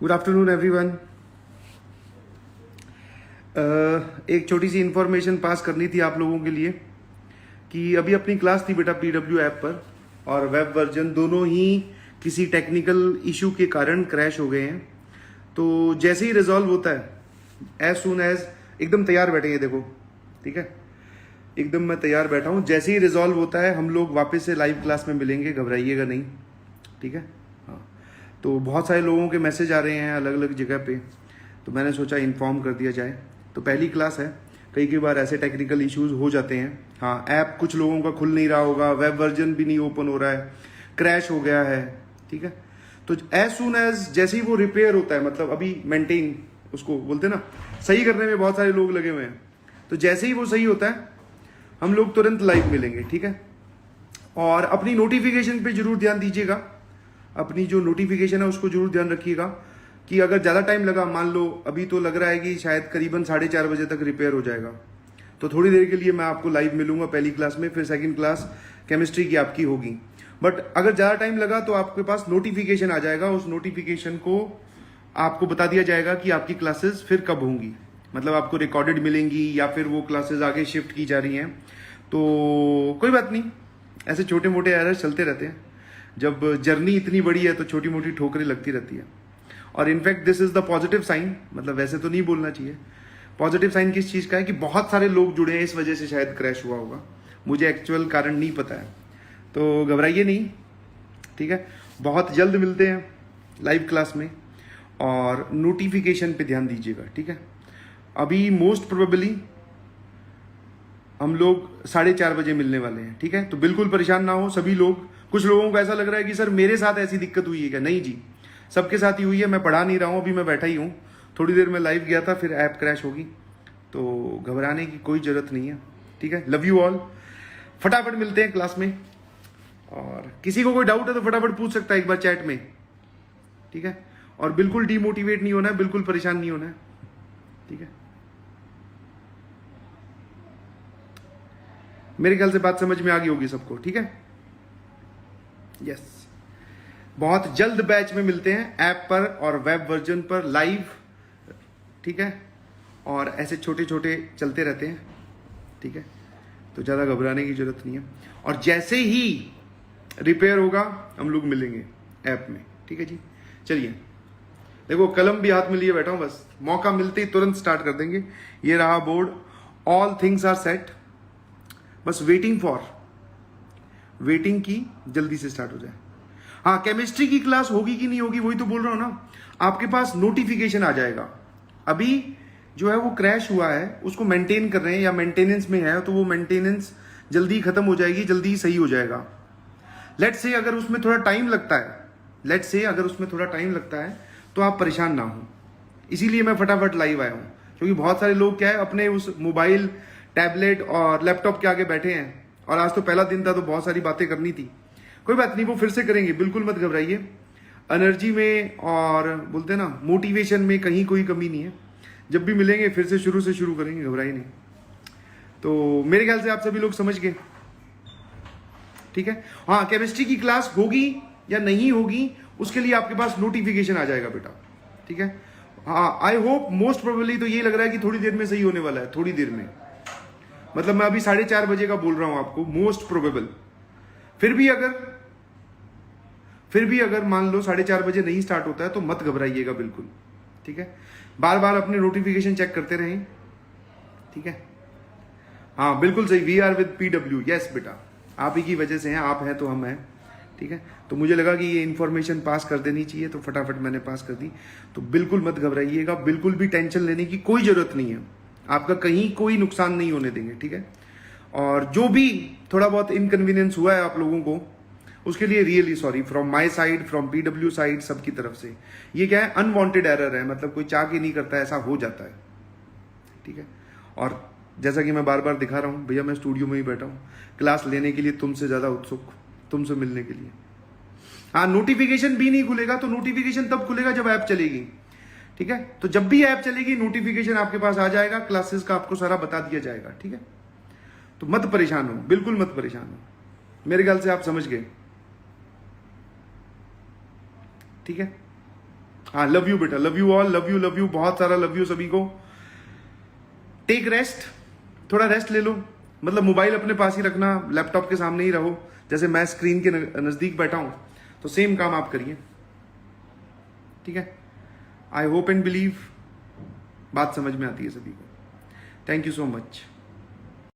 Good afternoon everyone. एक छोटी सी information pass करनी थी आप लोगों के लिए कि अभी अपनी क्लास थी बेटा पीडब्ल्यू ऐप पर, और वेब वर्जन दोनों ही किसी टेक्निकल इशू के कारण क्रैश हो गए हैं। तो जैसे ही रिजॉल्व होता है एज सुन एज एकदम तैयार बैठेंगे, देखो ठीक है, एकदम मैं तैयार बैठा हूँ। जैसे ही रिजॉल्व होता है हम लोग वापस से लाइव क्लास में मिलेंगे, घबराइएगा नहीं, ठीक है। हाँ, तो बहुत सारे लोगों के मैसेज आ रहे हैं अलग अलग जगह पे, तो मैंने सोचा इन्फॉर्म कर दिया जाए। तो पहली क्लास है, कई बार ऐसे टेक्निकल इश्यूज हो जाते हैं। हाँ, ऐप कुछ लोगों का खुल नहीं रहा होगा, वेब वर्जन भी नहीं ओपन हो रहा है, क्रैश हो गया है, ठीक है। तो एज सुन एज जैसे ही वो रिपेयर होता है, मतलब अभी मेंटेन उसको बोलते हैं ना, सही करने में बहुत सारे लोग लगे हुए हैं, तो जैसे ही वो सही होता है हम लोग तुरंत लाइव मिलेंगे, ठीक है। और अपनी नोटिफिकेशन पे जरूर ध्यान दीजिएगा, अपनी जो नोटिफिकेशन है उसको जरूर ध्यान रखिएगा कि अगर ज़्यादा टाइम लगा, मान लो अभी तो लग रहा है कि शायद करीबन 4:30 बजे तक रिपेयर हो जाएगा, तो थोड़ी देर के लिए मैं आपको लाइव मिलूंगा पहली क्लास में, फिर सेकंड क्लास केमिस्ट्री की आपकी होगी। बट अगर ज़्यादा टाइम लगा तो आपके पास नोटिफिकेशन आ जाएगा, उस नोटिफिकेशन को आपको बता दिया जाएगा कि आपकी क्लासेस फिर कब होंगी, मतलब आपको रिकॉर्डेड मिलेंगी या फिर वो क्लासेस आगे शिफ्ट की जा रही हैं। तो कोई बात नहीं, ऐसे छोटे मोटे एरर चलते रहते हैं, जब जर्नी इतनी बड़ी है तो छोटी मोटी ठोकरें लगती रहती है। और in fact this is the positive sign, मतलब वैसे तो नहीं बोलना चाहिए, पॉजिटिव साइन किस चीज़ का है कि बहुत सारे लोग जुड़े हैं, इस वजह से शायद क्रैश हुआ होगा, मुझे एक्चुअल कारण नहीं पता है। तो घबराइए नहीं, ठीक है। बहुत जल्द मिलते हैं लाइव क्लास में, और नोटिफिकेशन पे ध्यान दीजिएगा, ठीक है। अभी मोस्ट प्रोबेबली हम लोग 4:30 बजे मिलने वाले हैं, ठीक है। तो बिल्कुल परेशान ना हो सभी लोग। कुछ लोगों को ऐसा लग रहा है कि सर मेरे साथ ऐसी दिक्कत हुई है क्या? नहीं जी, सबके साथ ही हुई है। मैं पढ़ा नहीं रहा हूँ, अभी मैं बैठा ही हूँ, थोड़ी देर में लाइव गया था, फिर ऐप क्रैश होगी, तो घबराने की कोई जरूरत नहीं है, ठीक है। लव यू ऑल, फटाफट मिलते हैं क्लास में, और किसी को कोई डाउट है तो फटाफट पूछ सकता है एक बार चैट में, ठीक है। और बिल्कुल डीमोटिवेट नहीं होना है, बिल्कुल परेशान नहीं होना है, ठीक है। मेरे ख्याल से बात समझ में आ गई होगी सबको, ठीक है। यस, बहुत जल्द बैच में मिलते हैं ऐप पर और वेब वर्जन पर लाइव, ठीक है। और ऐसे छोटे छोटे चलते रहते हैं, ठीक है। तो ज़्यादा घबराने की जरूरत नहीं है, और जैसे ही रिपेयर होगा हम लोग मिलेंगे ऐप में, ठीक है जी। चलिए, देखो कलम भी हाथ में लिए बैठा हूं, बस मौका मिलते ही तुरंत स्टार्ट कर देंगे। ये रहा board, all things are set, बस वेटिंग की जल्दी से स्टार्ट हो जाए। हाँ, केमिस्ट्री की क्लास होगी कि नहीं होगी वही तो बोल रहा हूं ना, आपके पास नोटिफिकेशन आ जाएगा। अभी जो है वो क्रैश हुआ है, उसको मेंटेन कर रहे हैं या मेंटेनेंस में है, तो वो मेंटेनेंस जल्दी खत्म हो जाएगी, जल्दी सही हो जाएगा। लेट्स से अगर उसमें थोड़ा टाइम लगता है, तो आप परेशान ना हो, इसीलिए मैं फटाफट लाइव आया हूँ। क्योंकि बहुत सारे लोग क्या है अपने उस मोबाइल, टैबलेट और लैपटॉप के आगे बैठे हैं, और आज तो पहला दिन था तो बहुत सारी बातें करनी थी। कोई बात नहीं, वो फिर से करेंगे, बिल्कुल मत घबराइए। एनर्जी में और बोलते हैं ना मोटिवेशन में कहीं कोई कमी नहीं है। जब भी मिलेंगे फिर से शुरू करेंगे, घबराइए नहीं। तो मेरे ख्याल से आप सभी लोग समझ गए, ठीक है। हाँ, केमिस्ट्री की क्लास होगी या नहीं होगी उसके लिए आपके पास नोटिफिकेशन आ जाएगा बेटा, ठीक है। हाँ, आई होप, मोस्ट प्रोबेबली तो ये लग रहा है कि थोड़ी देर में सही होने वाला है, थोड़ी देर में, मतलब मैं अभी 4:30 बजे का बोल रहा हूं आपको, मोस्ट प्रोबेबल। फिर भी अगर मान लो 4:30 बजे नहीं स्टार्ट होता है तो मत घबराइएगा बिल्कुल, ठीक है। बार बार अपने नोटिफिकेशन चेक करते रहें, ठीक है। हाँ बिल्कुल सही, we are with PW, yes बेटा, आप ही की वजह से हैं, आप हैं तो हम हैं, ठीक है। तो मुझे लगा कि ये इन्फॉर्मेशन पास कर देनी चाहिए, तो फटाफट मैंने पास कर दी। तो बिल्कुल मत घबराइएगा, बिल्कुल भी टेंशन लेने की कोई जरूरत नहीं है, आपका कहीं कोई नुकसान नहीं होने देंगे, ठीक है। और जो भी थोड़ा बहुत इनकन्वीनियंस हुआ है आप लोगों को, उसके लिए really sorry from my side, from PW side, सबकी तरफ से। ये क्या है, अनवांटेड एरर है, मतलब कोई चाह के नहीं करता, ऐसा हो जाता है, ठीक है। और जैसा कि मैं बार बार दिखा रहा हूँ भैया, मैं स्टूडियो में ही बैठा हूँ, क्लास लेने के लिए तुमसे ज़्यादा उत्सुक, तुमसे मिलने के लिए। हाँ, नोटिफिकेशन भी नहीं खुलेगा तो नोटिफिकेशन तब खुलेगा जब ऐप चलेगी, ठीक है। तो जब भी ऐप चलेगी नोटिफिकेशन आपके पास आ जाएगा, क्लासेस का आपको सारा बता दिया जाएगा, ठीक है। तो मत परेशान हो, बिल्कुल मत परेशान हो, मेरे ख्याल से आप समझ गए, ठीक है। हाँ, लव यू बेटा, love you all, love you, बहुत सारा लव यू सभी को। टेक रेस्ट, थोड़ा रेस्ट ले लो, मतलब मोबाइल अपने पास ही रखना, लैपटॉप के सामने ही रहो। जैसे मैं स्क्रीन के नजदीक बैठा हूं तो सेम काम आप करिए, ठीक है। आई होप एंड बिलीव बात समझ में आती है सभी को। Thank you so much.